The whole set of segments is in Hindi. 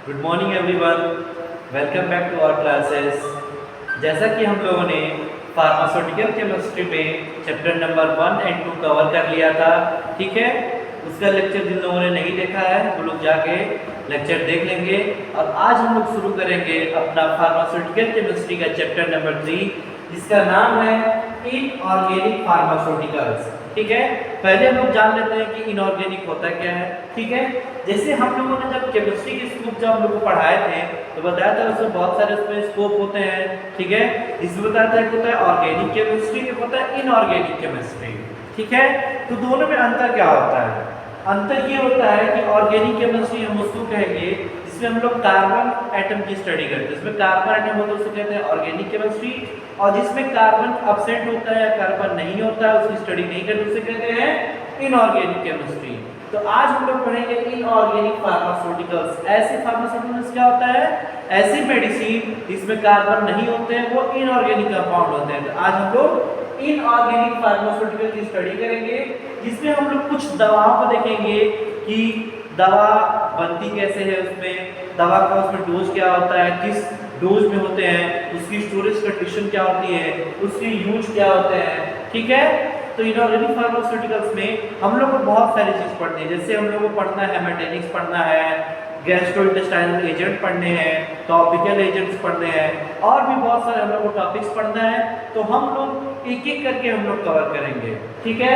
Good morning everyone, welcome back to our classes. जैसा कि हम लोगों ने फार्मास्यूटिकल केमिस्ट्री में चैप्टर नंबर 1 एंड 2 कवर कर लिया था, ठीक है। उसका लेक्चर जिन लोगों ने नहीं देखा है वो लोग जाके लेक्चर देख लेंगे। और आज हम लोग शुरू करेंगे अपना फार्मास्यूटिकल केमिस्ट्री का चैप्टर नंबर 3, जिसका नाम है इनऑर्गेनिक फार्मास्यूटिकल्स, ठीक है। पहले हम लोग जान लेते हैं कि इनऑर्गेनिक होता क्या है, ठीक है। जैसे हम लोगों ने जब केमिस्ट्री के स्कोप जब हम लोग को पढ़ाए थे तो बताया था उसमें बहुत सारे उसमें स्कोप होते हैं, ठीक है। इसमें बताया था एक होता है ऑर्गेनिक केमिस्ट्री, एक होता है इनऑर्गेनिक केमिस्ट्री, ठीक है। तो दोनों में अंतर क्या होता है? अंतर ये होता है कि ऑर्गेनिक केमिस्ट्री हम उसको कहेंगे जिसमें हम लोग कार्बन एटम की स्टडी करते हैं। इसमें कार्बन एटम होता है उसको कहते हैं ऑर्गेनिक केमिस्ट्री, और जिसमें कार्बन अब्सेंट होता है या कार्बन नहीं होता है उसकी स्टडी नहीं करते उसे कहते हैं इनऑर्गेनिक केमिस्ट्री। तो आज हम लोग पढ़ेंगे इनऑर्गेनिक फार्मास्यूटिकल्स। ऐसे फार्मास्यूटिकल्स क्या होता है? ऐसी मेडिसिन जिसमें कार्बन नहीं होते हैं वो इनऑर्गेनिक कंपाउंड होते हैं। तो आज हम लोग इनऑर्गेनिक फार्मास्यूटिकल की स्टडी करेंगे, जिसमें हम लोग कुछ दवाओं को देखेंगे कि दवा बनती कैसे है, उसमें दवा का उसमें डोज क्या होता है, किस डोज में होते हैं, उसकी स्टोरेज कंडीशन क्या होती है, उसके यूज क्या होते हैं, ठीक है। तो इनऑर्गेनिक फार्मास्यूटिकल्स में हम लोग को बहुत सारी चीज़ पढ़नी है। जैसे हम लोग को पढ़ना है हेमेटेनिक्स पढ़ना है, गैस्ट्रोइंटेस्टाइनल एजेंट पढ़ने हैं, टॉपिकल एजेंट्स पढ़ने हैं, और भी बहुत सारे हम लोग को टॉपिक्स पढ़ना है। तो हम लोग एक एक करके हम लोग कवर करेंगे, ठीक है।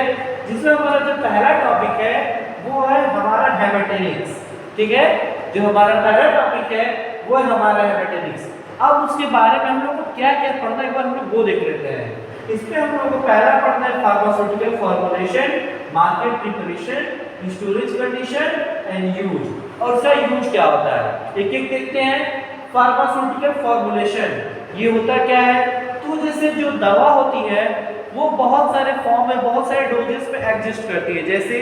जिसमें हमारा जो पहला टॉपिक है वो है हमारा हेमेटेनिक्स, ठीक है। जो हमारा पहला टॉपिक है वो है हमारा हेमेटेनिक्स। अब उसके बारे में हम लोग को क्या क्या पढ़ना है एक बार हम लोग वो देख लेते हैं। इसमें हम लोग को पहला पढ़ना है pharmaceutical formulation, market preparation, storage condition and use. और उसका यूज क्या होता है एक एक देखते हैं। फार्मास्यूटिकल फॉर्मुलेशन ये होता क्या है? तो जैसे जो दवा होती है वो बहुत सारे फॉर्म में बहुत सारे डोजेस में एग्जिस्ट करती है। जैसे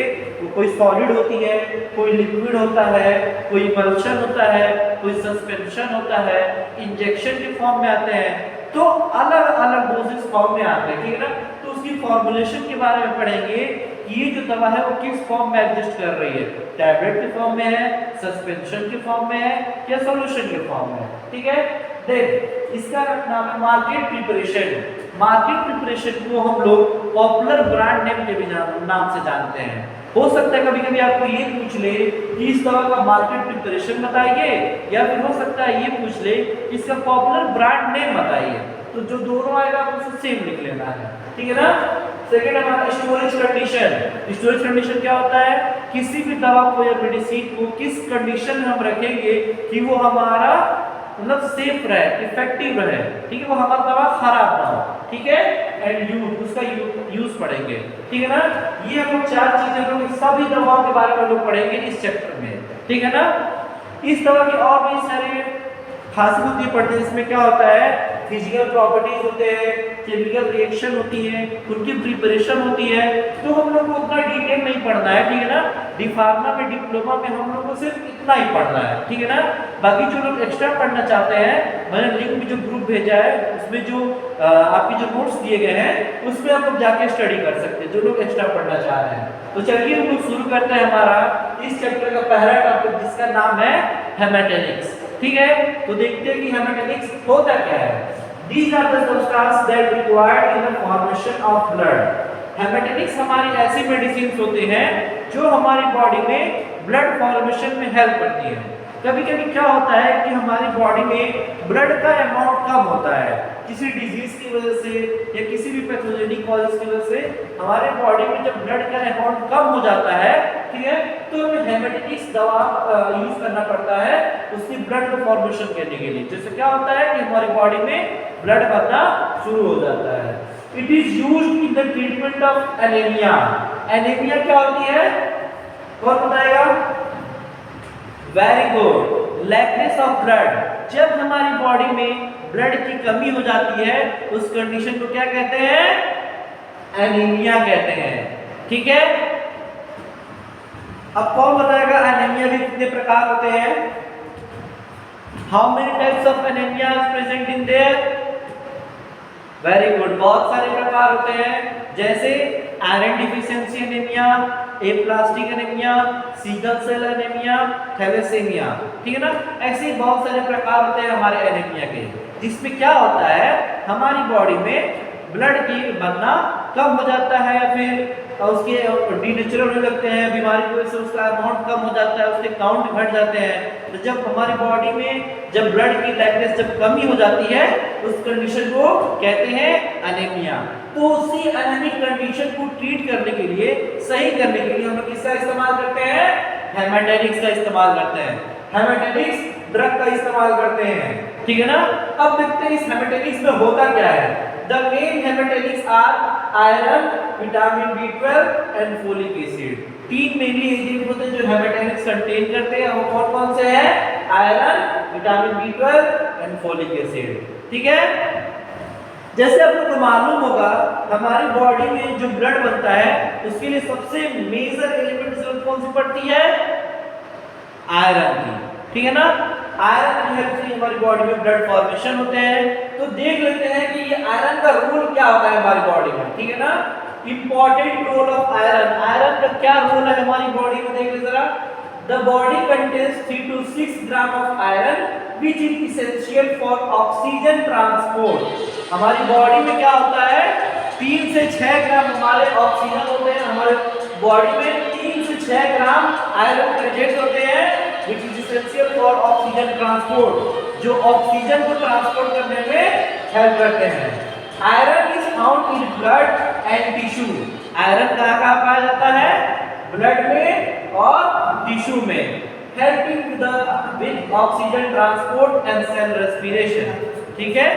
कोई सॉलिड होती है, कोई लिक्विड होता है, कोई इमल्शन होता है, कोई सस्पेंशन होता है, इंजेक्शन के फॉर्म में आते हैं। तो अलग अलग डोजेस फॉर्म में आते हैं, ठीक है ना। तो उसकी फॉर्मुलेशन के बारे में पढ़ेंगे कि ये जो दवा है वो किस फॉर्म में एग्जिस्ट कर रही है, टैबलेट के फॉर्म में है, सस्पेंशन के फॉर्म में है या सॉल्यूशन के फॉर्म में है, ठीक है। देख इसका नाम है मार्केट प्रिपरेशन। मार्केट प्रिपरेशन को हम लोग पॉपुलर ब्रांड नेम के भी नाम से जानते हैं। हो सकता है कभी कभी आपको ये पूछ ले कि इस दवा का मार्केट प्रिपरेशन बताइए, या फिर हो सकता है ये पूछ ले इसका पॉपुलर ब्रांड नेम बताइए। तो जो दोनों आएगा आपको सेम लिख लेना है, ठीक है ना। सेकेंड हमारा स्टोरेज कंडीशन। स्टोरेज कंडीशन क्या होता है? किसी भी दवा को या मेडिसिन को किस कंडीशन में हम रखेंगे कि वो हमारा मतलब सेफ रहे, इफेक्टिव रहे, ठीक है, वो हमारा दवा खराब ना हो, ठीक है। एंड यूज, उसका यूज पढ़ेंगे, ठीक है ना। ये हम लोग चार चीजें हम लोग सभी दवाओं के बारे में हम लोग पढ़ेंगे इस चैप्टर में, ठीक है ना। इस दवा की और भी सारी खासियत पढ़ते हैं। इसमें क्या होता है? फिजिकल प्रॉपर्टीज होते हैं, केमिकल रिएक्शन होती है, उनकी प्रिपरेशन होती है। तो हम लोग को उतना डिटेल नहीं पढ़ना है, ठीक है ना। डी फार्मा में, डिप्लोमा में हम लोग को सिर्फ इतना ही पढ़ना है, ठीक है ना। बाकी जो लोग एक्स्ट्रा पढ़ना चाहते हैं, मैंने लिंक में जो ग्रुप भेजा है उसमें जो आपके जो नोट्स दिए गए हैं उसमें आप लोग जाके स्टडी कर सकते हैं, जो लोग एक्स्ट्रा पढ़ना चाह रहे हैं। तो चलिए हम लोग शुरू करते हैं हमारा इस चैप्टर का पहला टॉपिक, जिसका नाम है हेमेटेनिक्स, ठीक है। तो देखते हैं कि हेमेटेनिक्स होता क्या है। These are the substances that required in the formation of blood. Haematinics हमारी ऐसी मेडिसिन होते हैं जो हमारी बॉडी में ब्लड फॉर्मेशन में हेल्प करती है। कभी कभी क्या होता है कि हमारी बॉडी में ब्लड का अमाउंट कम होता है किसी डिजीज की वजह से या किसी भी पैथोजेनिक कॉजेस की वजह से। हमारे बॉडी में जब ब्लड का अमाउंट कम हो जाता है, ठीक है, तो हमें हेमेटेनिक्स दवा यूज करना पड़ता है उसकी ब्लड को फॉर्मेशन करने के लिए। जैसे क्या होता है कि हमारी बॉडी में ब्लड बनना शुरू हो जाता है। It is used in the treatment of anaemia. Anaemia क्या होती है कौन बताएगा? Very good, लैकनेस of blood. जब हमारी बॉडी में ब्लड की कमी हो जाती है उस कंडीशन को क्या कहते हैं? एनीमिया कहते हैं, ठीक है। अब कौन बताएगा एनीमिया के कितने प्रकार होते हैं? How many types of anaemia is present in there? Very good, बहुत सारे प्रकार होते हैं। जैसे iron deficiency anaemia, aplastic anaemia, sickle cell anaemia, thalassaemia, ठीक है ना। ऐसे बहुत सारे प्रकार होते हैं हमारे एनीमिया के, जिसमें क्या होता है हमारी बॉडी में ब्लड की बनना कम हो जाता है या फिर उसके डीनेचुरल होने लगते हैं, बीमारी की वजह से उसका अमाउंट कम हो जाता है, उसके काउंट घट जाते हैं। तो जब हमारी बॉडी में जब ब्लड की लाइटनेस जब कमी हो जाती है उस कंडीशन को कहते हैं एनीमिया। तो उसी एनीमिक कंडीशन को ट्रीट करने के लिए, सही करने के लिए हम लोग किसका इस्तेमाल करते हैं? हेमेटेनिक्स का इस्तेमाल करते हैं। हेमेटेनिक्स ड्रग का इस्तेमाल करते हैं, ठीक है ना। अब देखते हैं इस हेमेटेनिक्स में होता क्या है। The main haematinics are iron, vitamin B12 and folic acid. तीन मेनली एजेंट होते हैं जो हेमेटेनिक्स कंटेन करते हैं। वो कौन कौन से हैं? Iron, vitamin B12 and folic acid, ठीक है। जैसे आप लोग को मालूम होगा हमारी बॉडी में जो ब्लड बनता है उसके लिए सबसे मेजर एलिमेंट जरूरत कौन सी पड़ती है? आयरन की, ठीक है ना। आयरन की हेल्प से हमारी बॉडी में ब्लड फॉर्मेशन होते हैं। तो देख लेते हैं कि ये आयरन का रोल क्या होता है हमारी बॉडी में, ठीक है ना। Important role of iron. Iron का क्या रोल है हमारी बॉडी में, देख ले जरा। The body contains 3 to 6 gram of iron which is essential for oxygen transport. हमारी बॉडी में क्या होता है? 3 से 6 ग्राम हमारे ऑक्सीजन होते हैं। हमारे बॉडी में 3 से 6 ग्राम आयरन प्रेजेंट होते हैं which is essential for oxygen transport, जो ऑक्सीजन को ट्रांसपोर्ट करने में हेल्प करते हैं। Iron is found in blood and tissue. Iron कहाँ कहाँ पाया जाता है? ब्लड में और टिश्यू में। Helping with oxygen transport and cell respiration, ठीक है।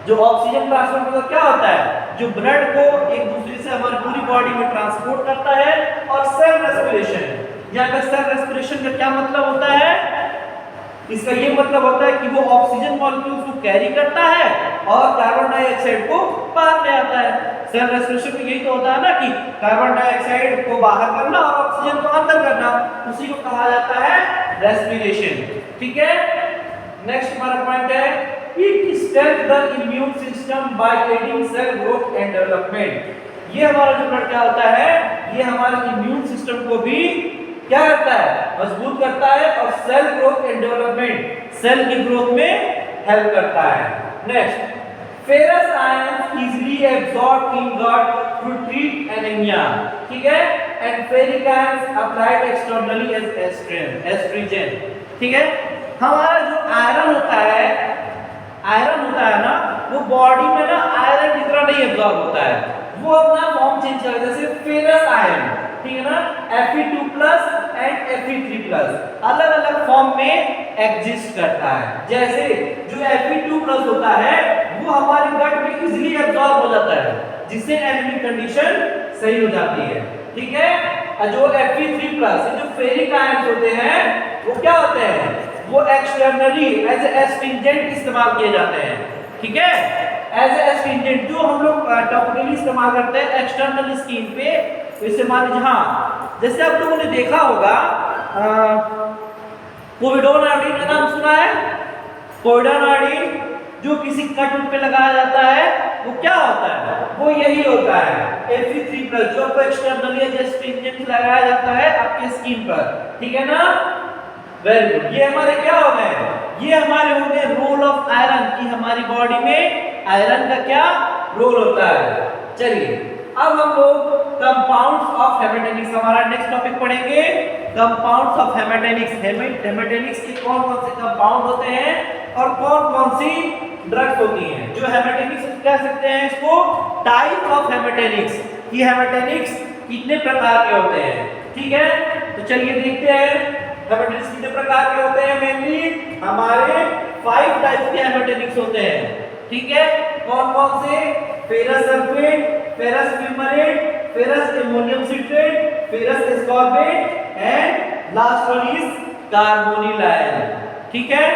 जो ऑक्सीजन ट्रांसपोर्ट मतलब क्या होता है? जो ब्लड को एक दूसरे से हमारी पूरी बॉडी में ट्रांसपोर्ट करता है। और सेल रेस्पिरेशन, यहाँ पे सेल रेस्पिरेशन का क्या मतलब होता है? इसका ये मतलब होता है कि वो ऑक्सीजन मॉलिक्यूल्स को कैरी करता है और कार्बन डाइऑक्साइड को बाहर ले आता है। सेल रेस्पिरेशन में यही तो होता है ना कि कार्बन डाइऑक्साइड को बाहर करना और ऑक्सीजन को अंदर करना, उसी को कहा जाता है रेस्पिरेशन, ठीक है। नेक्स्ट हमारा पॉइंट है it strengthens the immune system by adding cell growth and development. ये हमारा जो ब्लड क्या होता है? ये हमारे इम्यून सिस्टम को भी क्या करता है? मजबूत करता है और cell growth and development, cell की ग्रोथ में हेल्प करता है। Next, ferrous ions easily absorb in blood to treat anaemia, ठीक है। And ferric ions applied externally as astringent, ठीक है। हमारा जो आयरन होता है ना, वो बॉडी में ना आयरन इतना नहीं एब्सॉर्ब होता है, वो अपना फॉर्म चेंज कर देता है। जैसे फेरस आयरन, ठीक है ना, Fe2+ एंड Fe3+ अलग अलग फॉर्म में एग्जिस्ट करता है। जैसे जो Fe2+ होता है वो हमारे ब्लड में इजीली एब्सॉर्ब हो जाता है, जिससे एनीमिक कंडीशन सही हो जाती है, ठीक है। और जो Fe3+ जो फेरिक आयंस होते हैं वो क्या होते हैं? वो एक्सटर्नली एज एस्ट्रिंजेंट इस्तेमाल किए जाते हैं, ठीक है। एज एस्ट्रिंजेंट जो हम लोग टॉपिकली इस्तेमाल करते हैं एक्सटर्नल स्किन पे, जैसे मान लीजिए, हाँ, जैसे आप लोगों ने देखा होगा कोविडोन आयोडीन का नाम सुना है? कोविडोन आयोडीन जो किसी कट पे लगाया जाता है वो क्या होता है? वो यही होता है Fe3+ जो आपको एक्सटर्नली एज एस्ट्रिंजेंट लगाया जाता है आपके स्किन पर, ठीक है ना। Very good. ये हमारे क्या हो गए? ये हमारे हो गए रोल ऑफ आयरन की हमारी बॉडी में आयरन का क्या रोल होता है। चलिए अब हम लोग कंपाउंड्स ऑफ हेमेटेनिक्स, हमारा नेक्स्ट टॉपिक पढ़ेंगे कंपाउंड्स ऑफ हेमेटेनिक्स। हेमेटेनिक्स के कौन कौन से कंपाउंड होते हैं और कौन कौन सी ड्रग्स होती हैं। जो हेमेटेनिक्स कह सकते हैं इसको टाइप ऑफ हेमेटेनिक्स, कि हेमेटेनिक्स कितने प्रकार के होते हैं, ठीक है। तो चलिए देखते हैं हेमेटेनिक्स कितने प्रकार के होते हैं। मेनली हमारे 5 टाइप के हेमेटेनिक्स होते हैं, ठीक है। कौन कौन से? Ferrous sulphate, ferrous fumarate, ferrous ammonium citrate, ferrous ascorbate and last one is carbonyl iron, ठीक है।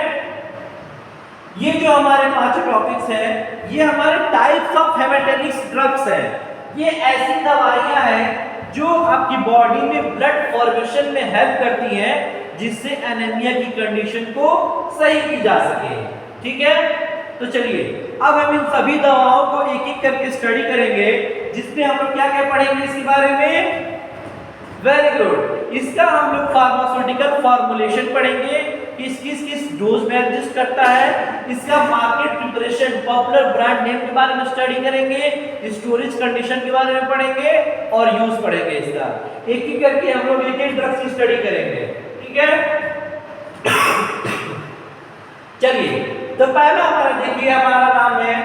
ये जो हमारे 5 टॉपिक्स हैं ये हमारे टाइप्स ऑफ हेमेटेनिक्स ड्रग्स हैं। ये ऐसी दवाइयां हैं जो आपकी बॉडी में ब्लड फॉर्मेशन में हेल्प करती हैं, जिससे एनीमिया की कंडीशन को सही की जा सके, ठीक है। तो चलिए अब हम इन सभी दवाओं को एक एक करके स्टडी करेंगे, जिसमें हम लोग क्या क्या पढ़ेंगे इसके बारे में। Very good. इसका हम लोग फार्मास्यूटिकल फॉर्मुलेशन पढ़ेंगे, किस डोज में एग्जिस्ट करता है, इसका market preparation, popular brand name के बारे में स्टडी करेंगे, स्टोरेज कंडीशन के बारे में पढ़ेंगे और यूज पढ़ेंगे इसका। एक एक करके हम लोग एक एक ड्रग की स्टडी करेंगे, ठीक है। चलिए, तो पहला हमारा देखिए, हमारा नाम है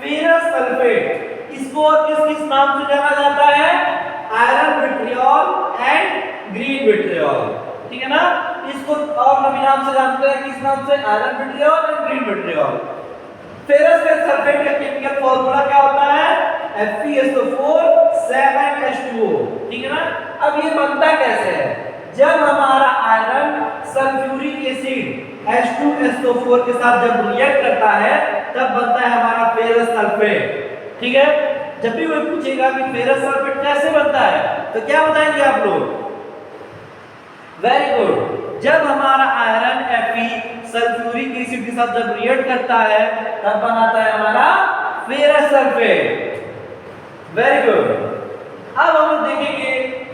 फेरस सल्फेट। इसको और किस नाम से जाना जाता है? Iron vitriol and green vitriol, ठीक है ना। इसको और नवी नाम से जानते हैं, किस नाम से? Iron vitriol and green vitriol. Ferrous sulphate का केमिकल फार्मूला क्या होता है? FeSO4 7H2O, ठीक है ना। अब ये बनता कैसे है? जब हमारा आयरन सल्फ्यूरिक एसिड H2SO4 के साथ जब रिएक्ट करता है तब बनता है हमारा फेरस सल्फेट, ठीक है। जब भी कोई पूछेगा कि फेरस सल्फेट कैसे बनता है तो क्या बताएंगे आप लोग? Very good. जब हमारा आयरन Fe सल्फ्यूरिक एसिड के साथ जब रिएक्ट करता है तब बनाता है हमारा फेरस सल्फेट। Very good. अब हम लोग देखेंगे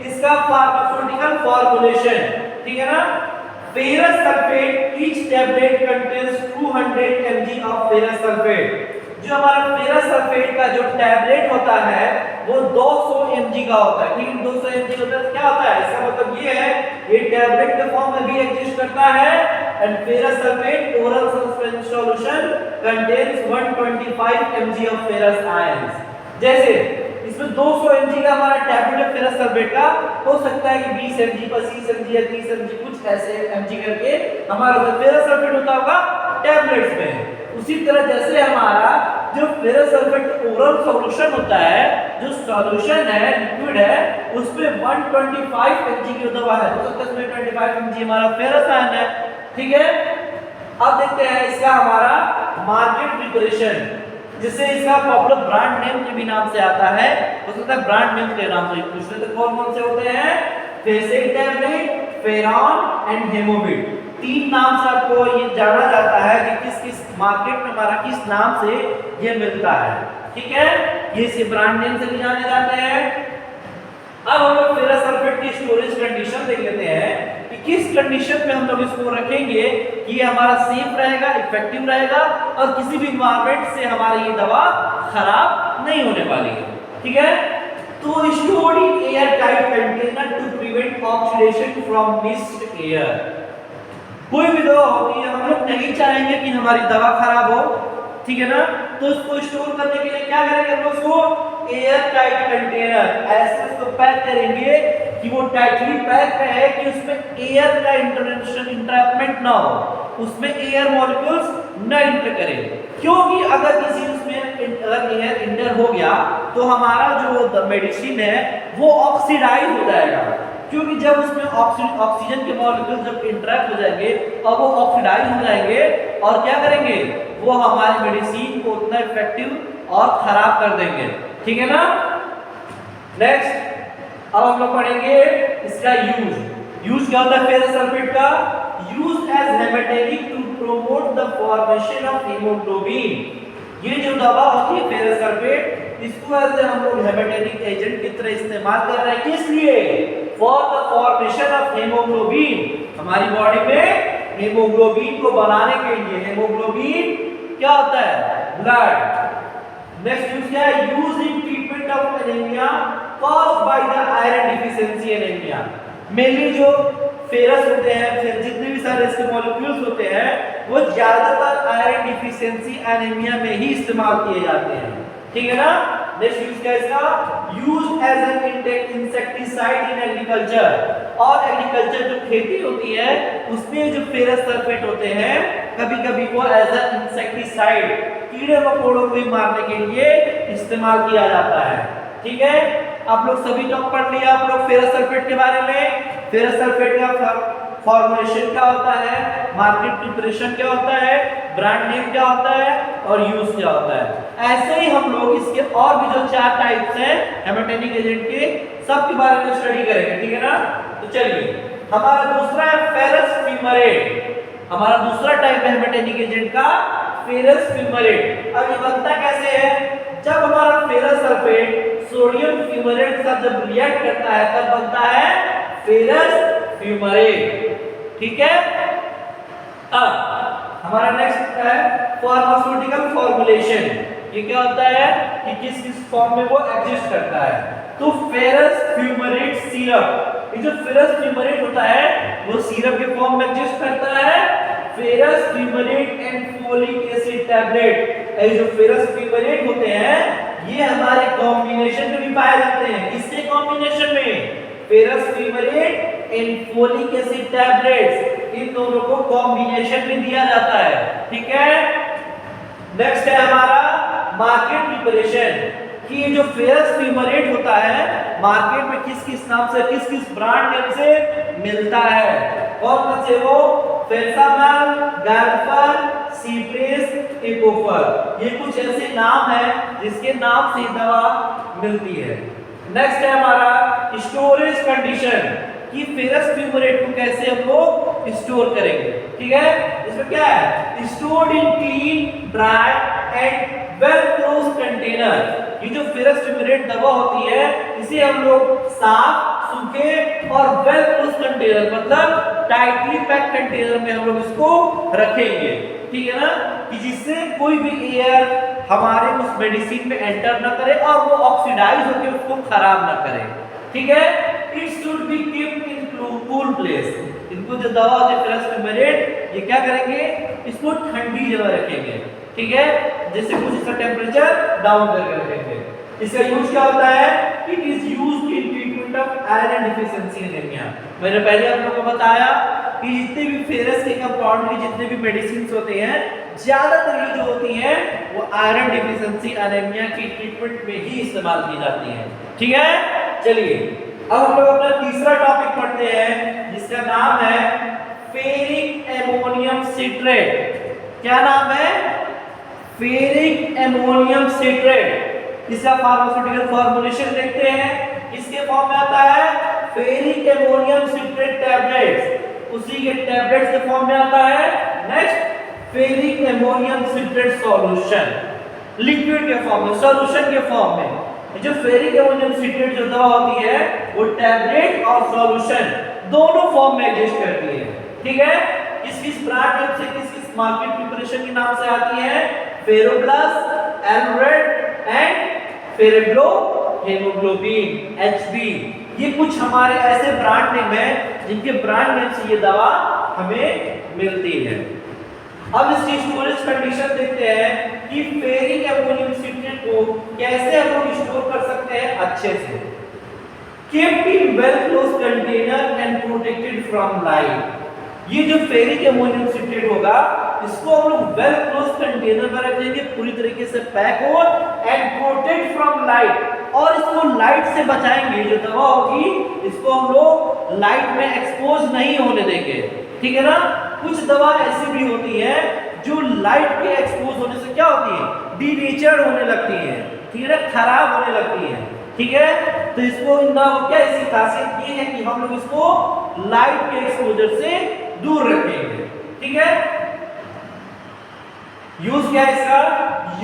इसका फार्मास्यूटिकल फॉर्मुलेशन, ठीक है ना। Ferrous sulphate, each tablet contains 200 mg of ferrous sulphate. जो हमारा फेरस सल्फेट का जो टैबलेट होता है वो 200 mg का होता है, ठीक है। 200 mg होता है, क्या होता है? इसका मतलब ये है ये टैबलेट के फॉर्म में भी एग्जिस्ट करता है। And ferrous sulphate oral suspension solution contains 125 mg of ferrous ions. जैसे इसमें 200 mg का हमारा टैबलेट है फेरस सल्फेट का, हो सकता है कि 20 mg, 25 mg या 30 mg कुछ ऐसे mg करके हमारा फेरस सल्फेट होता होगा टैबलेट्स में। उसी तरह जैसे हमारा जो फेरस सल्फेट ओरल सॉल्यूशन होता है, जो सॉल्यूशन है, लिक्विड है, उसमें 125 mg की दवा है, तो 25 mg हमारा फेरस आयन है, ठीक है। अब देखते हैं इसका हमारा मार्केट प्रिपरेशन, जिससे इसका पॉपुलर ब्रांड नेम के भी नाम से आता है, हो सकता है ब्रांड नेम के नाम से पूछ ले तो कौन-कौन से होते हैं? फेसेट टैबलेट, फेरॉन एंड हेमोविट। तीन नाम से आपको ये जाना जाता है कि किस मार्केट में हमारा किस नाम से ये मिलता है, ठीक है। ये इसे ब्रांड नेम से भी जाने जाते हैं। अब हम लोग फेरस सल्फेट की स्टोरेज कंडीशन देख लेते हैं कि किस कंडीशन में हम लोग इसको रखेंगे कि ये हमारा सेफ रहेगा, इफेक्टिव रहेगा और किसी भी एनवायरनमेंट से हमारी ये दवा खराब नहीं होने वाली है, ठीक है। तो stored in air tight container to prevent oxidation from moist air. कोई भी दवा होती है, हम लोग नहीं चाहेंगे कि हमारी दवा खराब हो, ठीक है ना। तो इसको स्टोर करने के लिए क्या करेंगे हम लोग? इसको एयर टाइट कंटेनर ऐसे इसको पैक करेंगे कि वो टाइटली पैक रहे कि उसमें एयर का इंटरैक्शन ना हो, उसमें एयर मॉलिक्यूल्स न इंटर करें। क्योंकि अगर किसी उसमें अगर एयर इंटर हो गया तो हमारा जो मेडिसिन है वो ऑक्सीडाइज हो जाएगा, क्योंकि जब उसमें ऑक्सीजन के मॉलिक्यूल जब इंटरैक्ट हो जाएंगे और वो ऑक्सीडाइज हो जाएंगे और क्या करेंगे? वो हमारी मेडिसिन को उतना इफेक्टिव और खराब कर देंगे, ठीक है ना। नेक्स्ट अब हम लोग पढ़ेंगे इसका यूज क्या होता है फेरस सल्फेट का? Use as haematinic to promote the formation of haemoglobin. ये जो दवा होती है फेरस सल्फेट, इसको ऐसे हम लोग हेमेटेनिक एजेंट की तरह इस्तेमाल कर रहे हैं। किस लिए? For the formation of haemoglobin. हमारी बॉडी में हीमोग्लोबिन को बनाने के लिए, हीमोग्लोबिन क्या होता है? ब्लड। नेक्स्ट यूज क्या है? Use in treatment of anaemia caused by the iron deficiency anaemia. Mainly जो फेरस होते हैं, फिर जितने भी सारे इसके मॉलिक्यूल्स होते हैं वो ज्यादातर आयरन डिफिशिएंसी एनीमिया में ही इस्तेमाल किए जाते हैं, ठीक है ना। नेक्स्ट यूज क्या है इसका? Use as an insecticide in agriculture. और एग्रीकल्चर जो खेती होती है उसमें जो फेरस सल्फेट होते हैं कभी-कभी वो एज एन इंसेक्टिसाइड, कीड़े मकोड़ों को मारने के लिए इस्तेमाल किया जाता है, ठीक है। आप लोग सभी तो पढ़ लिया आप लोग फेरस सल्फेट के बारे में। फेरस सल्फेट का फॉर्मुलेशन क्या होता है, मार्केट प्रिपरेशन क्या होता है, ब्रांड नेम क्या होता है और यूज क्या होता है। ऐसे ही हम लोग इसके और भी जो 4 टाइप्स हैं हेमेटेनिक एजेंट के, सब के बारे में स्टडी करेंगे, ठीक है ना। तो चलिए हमारा दूसरा है फेरस फ्यूमरेट। हमारा दूसरा टाइप है हेमेटेनिक एजेंट का फेरस फ्यूमरेट। अब ये बनता कैसे है? जब हमारा फेरस सल्फेट सोडियम फ्यूमरेट के साथ जब रिएक्ट करता है तब बनता है फेरस फ्यूमरेट। ठीक है, अब हमारा नेक्स्ट है फार्मास्यूटिकल फॉर्मुलेशन। ये क्या होता है कि किस किस फॉर्म में वो एग्जिस्ट करता है। तो फेरस फ्यूमरेट सिरप, ये जो फेरस फ्यूमरेट होता है वो सिरप के फॉर्म में एग्जिस्ट करता है। Ferrous fumarate and folic acid tablet, ये जो फेरस फ्यूमरेट होते हैं ये हमारे कॉम्बिनेशन में भी पाए जाते हैं। किसके कॉम्बिनेशन में? Ferrous fumarate and folic acid tablets, इन दोनों को कॉम्बिनेशन में दिया जाता है। ठीक है, नेक्स्ट है हमारा मार्केट प्रिपरेशन, कि ये जो फेरस फ्यूमरेट होता है मार्केट में किस किस नाम से, किस किस ब्रांड नेम से मिलता है। कौन कौन से? वो फेल्सामल, गाल्फर, सीप्रेस, इकोफर, ये कुछ ऐसे नाम है जिसके नाम से दवा मिलती है। नेक्स्ट है हमारा स्टोरेज कंडीशन, कि फेरस फ्यूमरेट को कैसे हम लोग स्टोर करेंगे। ठीक है, इसमें क्या है? Stored in clean, dry and well close container. ये जो फेरस फ्यूमरेट दवा होती है इसे हम लोग साफ, सूखे और वेल क्लोज कंटेनर, मतलब टाइटली पैक कंटेनर में हम लोग इसको रखेंगे। ठीक है ना, कि जिससे कोई भी एयर हमारे उस मेडिसिन में एंटर ना करे और वो ऑक्सीडाइज होकर उसको खराब ना करे। ठीक है, it should be keeped in cool place. इनको जो दवा होती है फेरस फ्यूमरेट, ये क्या करेंगे? इसको ठंडी जगह रखेंगे। ठीक है, जैसे कुछ इसका टेम्परेचर डाउन करके रखेंगे। इसका यूज क्या होता है? It is used in treatment of iron deficiency anaemia. मैंने पहले आप लोगों को बताया कि जितने भी फेरस के कंपाउंड के जितने भी मेडिसिन होते हैं ज्यादातर ये जो होती हैं वो आयरन डिफिशिएंसी एनीमिया की ट्रीटमेंट में ही इस्तेमाल की जाती हैं। ठीक है, चलिए अब हम लोग अपना तीसरा टॉपिक पढ़ते हैं जिसका नाम है फेरिक एमोनियम सिट्रेट। क्या नाम है? Ferric ammonium citrate. इसका फार्मास्यूटिकल फॉर्मुलेशन देखते हैं, इसके फॉर्म में आता है फेरिक एमोनियम सिट्रेट टैबलेट्स, उसी के टैबलेट्स के फॉर्म में आता है। Next ferric ammonium citrate solution, liquid के फॉर्म में, सॉल्यूशन के फॉर्म में। जो फेरिक एमोनियम सिट्रेट जो दवा होती है वो टैबलेट और सॉल्यूशन दोनों फॉर्म में एग्जिस्ट करती है। ठीक है, किस किस ब्रांड नेम से, किस किस मार्केट प्रिपरेशन के नाम से आती है? फेरोप्लस, एलरेड एंड फेरेब्लो हेमोग्लोबिन, एचबी। ये कुछ हमारे ऐसे ब्रांड नेम है जिनके ब्रांड नेम से ये दवा हमें मिलती है। अब इसकी स्टोरेज कंडीशन देखते हैं कि फेरिक एमोनियम सिट्रेट को कैसे हम लोग स्टोर कर सकते हैं अच्छे से। kept in well closed container and protected from light। ये जो फेरिक एमोनियम सिट्रेट होगा इसको हम लोग वेल क्लोज कंटेनर में रखेंगे, पूरी तरीके से पैक हो एंड प्रोटेक्ट फ्रॉम लाइट, और इसको लाइट से बचाएंगे। जो दवा होगी इसको हम लोग लाइट में एक्सपोज नहीं होने देंगे। ठीक है ना, कुछ दवा ऐसी भी होती है जो लाइट के एक्सपोज होने से क्या होती है? डीनेचर्ड होने लगती है। ठीक है ना, खराब होने लगती है। ठीक है, तो इसको क्या इसकी खासियत ये है कि हम लोग इसको लाइट के एक्सपोजर से दूर रखेंगे। ठीक है, यूज क्या है इसका?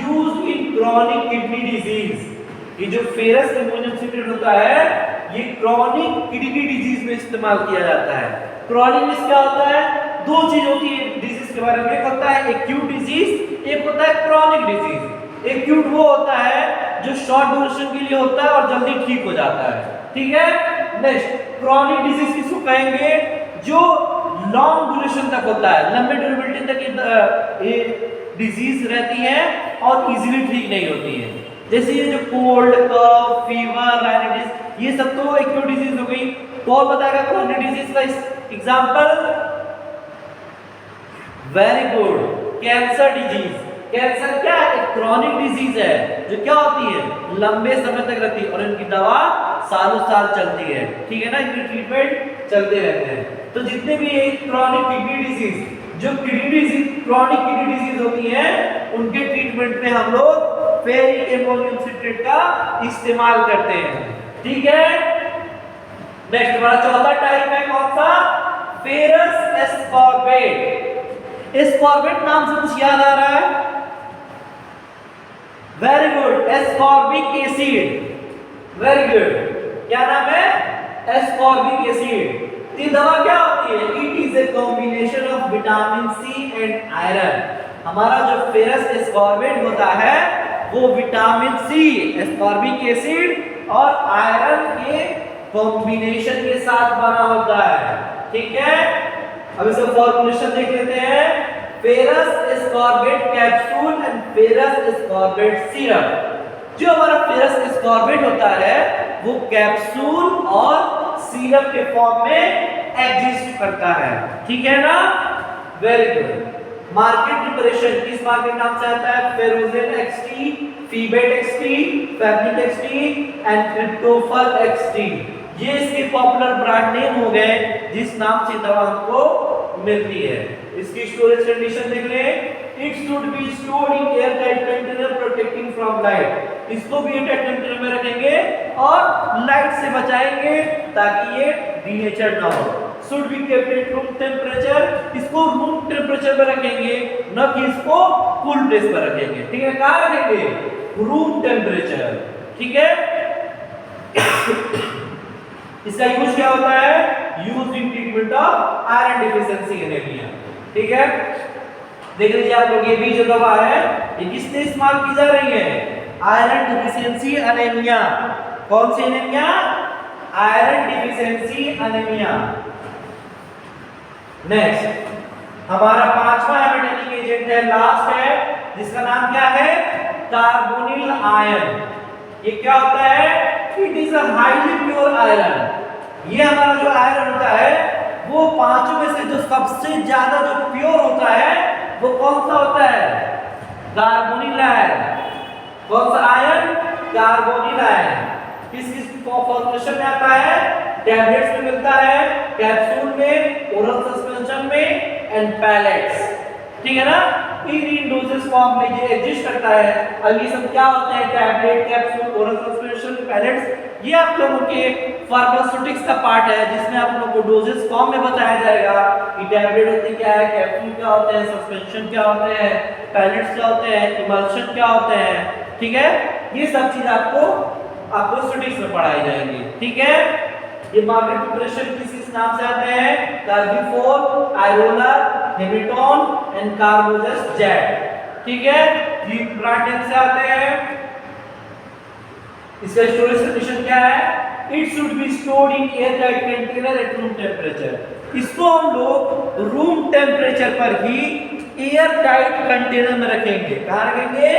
Use in chronic kidney disease. ये जो फेरस एमोनियम सिट्रेट होता है ये क्रॉनिक किडनी डिजीज में इस्तेमाल किया जाता है। क्रॉनिक में क्या होता है? दो चीज होती है डिजीज के बारे में, एक होता है एक्यूट डिजीज, एक होता है क्रॉनिक डिजीज। एक्यूट वो होता है जो शॉर्ट ड्यूरेशन के लिए होता है और जल्दी ठीक हो जाता है। ठीक है, नेक्स्ट क्रॉनिक डिजीज किसको कहेंगे? जो लॉन्ग ड्यूरेशन तक होता है, लंबे ड्यूरेबिलिटी तक ये डिजीज रहती है और इजीली ठीक नहीं होती है। जैसे ये जो कोल्ड, कफ, फीवर, राइनाइटिस, ये सब तो एक्यूट डिजीज हो गई। कौन बताएगा क्रॉनिक डिजीज का example? Very good, cancer disease. Cancer क्या है? एक क्रॉनिक डिजीज है जो क्या होती है? लंबे समय तक रहती है और इनकी दवा सालों साल चलती है। ठीक है ना, इनके ट्रीटमेंट चलते रहते हैं। तो जितने भी क्रॉनिक किडनी डिजीज, जो kidney disease, chronic kidney disease होती है उनके ट्रीटमेंट में हम लोग फेरिक एमोनियम सिट्रेट का इस्तेमाल करते हैं। ठीक है, नेक्स्ट हमारा चौथा टाइप है कौन सा? Ferrous ascorbate. एस्कॉर्बेट नाम से कुछ याद आ रहा है? Very good, ascorbic acid. Very good, क्या नाम है? Ascorbic acid. ये दवा क्या होती है? It is a combination of vitamin C and iron. हमारा जो फेरस एस्कॉर्बिक होता है वो विटामिन सी, एस्कॉर्बिक एसिड और आयरन के कॉम्बिनेशन के साथ बना होता है। ठीक है, अब इसका फॉर्मूलेशन देख लेते हैं। Ferrous ascorbic capsule and ferrous ascorbic syrup. जो हमारा फेरस एस्कॉर्बिक होता है वो कैप्सूल और सिरप के फॉर्म में एग्जिस्ट करता है। ठीक है ना, वेरी गुड। मार्केट प्रिपरेशन किस मार्केट नाम से आता है? Ferogen XT, Febet XT, fabric XT and Cryptofer XT. ये इसके पॉपुलर ब्रांड नेम हो गए जिस नाम से दवा हमको मिलती है। इसकी स्टोरेज कंडीशन देख लें। It should be stored in air tight container protecting from light. इसको भी एयर टाइट कंटेनर में रखेंगे और लाइट से बचाएंगे ताकि ये डीनेचर ना हो। Should be kept at room temperature. इसको रूम टेम्परेचर पर रखेंगे, न कि इसको कूल प्लेस पर रखेंगे। ठीक है, कहाँ रखेंगे? Room temperature. ठीक है। इसका यूज क्या होता है? Use in treatment of iron deficiency anaemia. ठीक है, देख लीजिए आप लोग, ये भी जो दवा है ये किससे इस्तेमाल की जा रही है? Iron deficiency anaemia. कौन सी एनीमिया? Iron deficiency anaemia. नेक्स्ट, हमारा पांचवा हेमेटोनिक एजेंट है, लास्ट है, जिसका नाम क्या है? Carbonyl ion. ये क्या होता है? It is a highly pure iron. ये हमारा जो आयरन होता है वो पांचों में से जो सबसे ज्यादा जो प्योर होता है वो कौन सा होता है? Carbonyl ion. कौन सा आयन? Carbonyl ion. किस किस फॉर्मुलेशन में आता है? टैबलेट्स में मिलता है, कैप्सूल में, ओरल सस्पेंशन में एंड पैलेट्स। ठीक है ना, इन डोजेस फॉर्म में ये एग्जिस्ट करता है। अब ये सब क्या होते हैं? Tablet, capsule, oral suspension, pellets. ये आप लोगों के फार्मास्यूटिक्स का पार्ट है जिसमें आप लोगों को डोजेस फॉर्म में बताया जाएगा कि टैबलेट होते क्या है, कैप्सूल क्या होते हैं, सस्पेंशन क्या होते हैं, पैलेट्स क्या होते हैं, इमल्शन क्या होते हैं। ठीक है, ये सब चीज आपको स्टडीज में पढ़ाई जाएंगी। ठीक है, ये मार्केट प्रिपरेशन किस नाम से आते हैं? कार्बिफोर, आयरोला, हेमेटोन एंड कार्बोजस जेट। ठीक है, ये ब्रांड नेम से आते हैं। इसका स्टोरेज कंडीशन क्या है? It should be stored in air tight container at room temperature. इसको हम लोग रूम टेम्परेचर पर ही एयर टाइट कंटेनर में रखेंगे। कहाँ रखेंगे?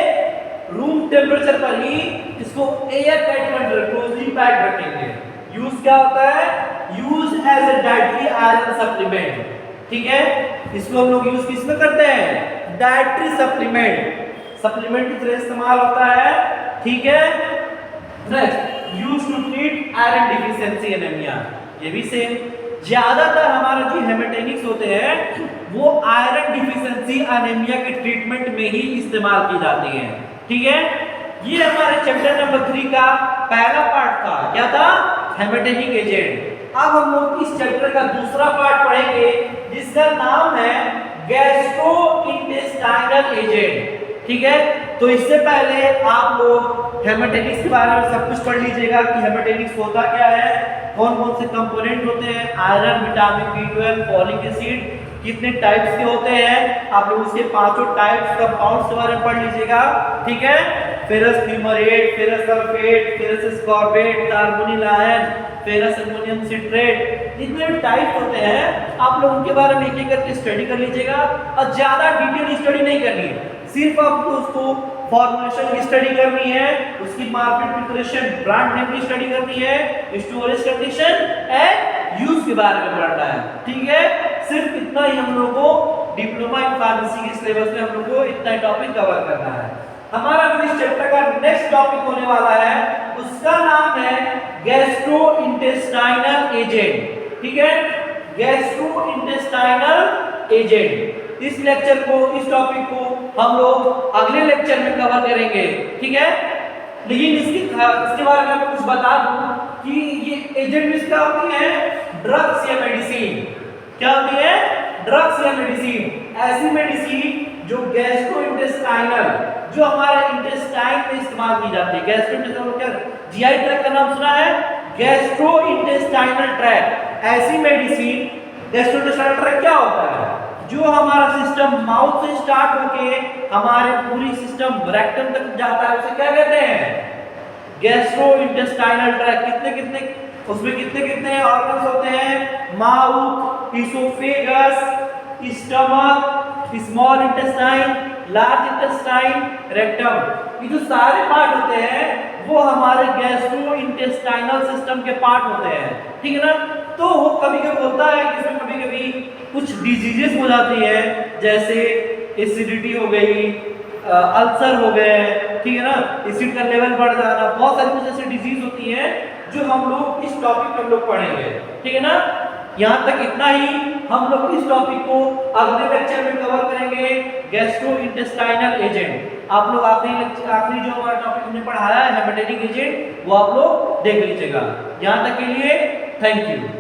रूम टेम्परेचर पर ही इसको air tight container closely packed रखेंगे। यूज क्या होता है? Use as a dietary iron supplement. ठीक है, इसको हम लोग यूज किस में करते हैं? डाइटरी सप्लीमेंट, सप्लीमेंट की तरह इस्तेमाल होता है। ठीक है, next, use to treat iron deficiency anaemia. ये भी सेम। ज्यादातर हमारा जो हेमेटोनिक्स होते हैं वो आयरन डिफिशियंसी एनीमिया के ट्रीटमेंट में ही इस्तेमाल की जाती है। ठीक है, ये हमारे चैप्टर नंबर 3 का पहला पार्ट था। क्या था? हेमेटोनिक एजेंट। अब हम लोग इस चैप्टर का दूसरा पार्ट पढ़ेंगे जिसका नाम है गैस्ट्रोइंटेस्टाइनल एजेंट। ठीक है, तो इससे पहले आप लोग हेमेटोनिक्स के बारे में सब कुछ पढ़ लीजिएगा कि हेमेटोनिक्स होता क्या है, कौन कौन से कंपोनेंट होते हैं, iron, vitamin B12, folic acid कितने टाइप्स के होते हैं। आप लोग उसके पांचों टाइप्स कंपाउंड्स के बारे में पढ़ लीजिएगा। ठीक है, ferrous fumarate, ferrous sulphate, ferrous ascorbic, carbonyl ion, ferrous ammonium citrate, जितने भी टाइप होते हैं आप लोग उनके बारे में एक एक करके स्टडी कर लीजिएगा और ज्यादा डिटेल स्टडी नहीं करनी है, सिर्फ आपको उसको फॉर्मुलेशन की स्टडी करनी है, उसकी मार्केट प्रिपरेशन, ब्रांड नेम की स्टडी करनी है, स्टोरेज कंडीशन एंड यूज के बारे में पढ़ना है। ठीक है, सिर्फ इतना ही हम लोगों को डिप्लोमा इन फार्मेसी के सिलेबस में हम लोग को इतना टॉपिक कवर करना है। हमारा जो इस चैप्टर का नेक्स्ट टॉपिक होने वाला है उसका नाम है गैस्ट्रोइंटेस्टाइनल एजेंट। ठीक है, गैस्ट्रोइंटेस्टाइनल एजेंट। इस लेक्चर को, इस टॉपिक को हम लोग अगले लेक्चर में कवर करेंगे। ठीक है, लेकिन इसके बारे में आपको कुछ बता दूं कि ये एजेंट क्या होती है? ड्रग्स या मेडिसिन। क्या होती है? ड्रग्स या मेडिसिन। ऐसी मेडिसिन जो गैस्ट्रोइंटेस्टाइनल, जो हमारे इंटेस्टाइन में इस्तेमाल की जाती है। गैस्ट्रोइंटेस्टाइनल क्या? जीआई ट्रैक्ट का नाम सुना है? गैस्ट्रोइंटेस्टाइनल ट्रैक्ट, ऐसी मेडिसिन, गैस्ट्रोइंटेस्टाइनल ट्रैक्ट क्या होता है? जो हमारा सिस्टम माउथ से स्टार्ट होके हमारे पूरी सिस्टम रेक्टम तक जाता है, उसे क्या कहते हैं? Gastrointestinal tract. कितने कितने उसमें कितने कितने ऑर्गन्स होते हैं? Mouth, oesophagus, stomach, small intestine, large intestine, rectum. ये जो सारे पार्ट होते हैं वो हमारे गैस्ट्रोइंटेस्टाइनल सिस्टम के पार्ट होते हैं, ठीक है ना? तो वो कभी कभी होता है कि इसमें कभी कभी कुछ डिजीजेस हो जाती है, जैसे एसिडिटी हो गई, अल्सर हो गए, ठीक है ना, एसिड का लेवल बढ़ जाना, बहुत सारी कुछ ऐसी डिजीज होती हैं जो हम लोग इस टॉपिक में हम लोग पढ़ेंगे, ठीक है ना? यहाँ तक इतना ही। हम लोग इस टॉपिक को अगले लेक्चर में कवर करेंगे, गैस्ट्रोइंटेस्टाइनल एजेंट। आप लोग आखिरी जो हमारा टॉपिक हमने पढ़ाया है हेपेटाइटिक एजेंट, वो आप लोग देख लीजिएगा। यहाँ तक के लिए थैंक यू।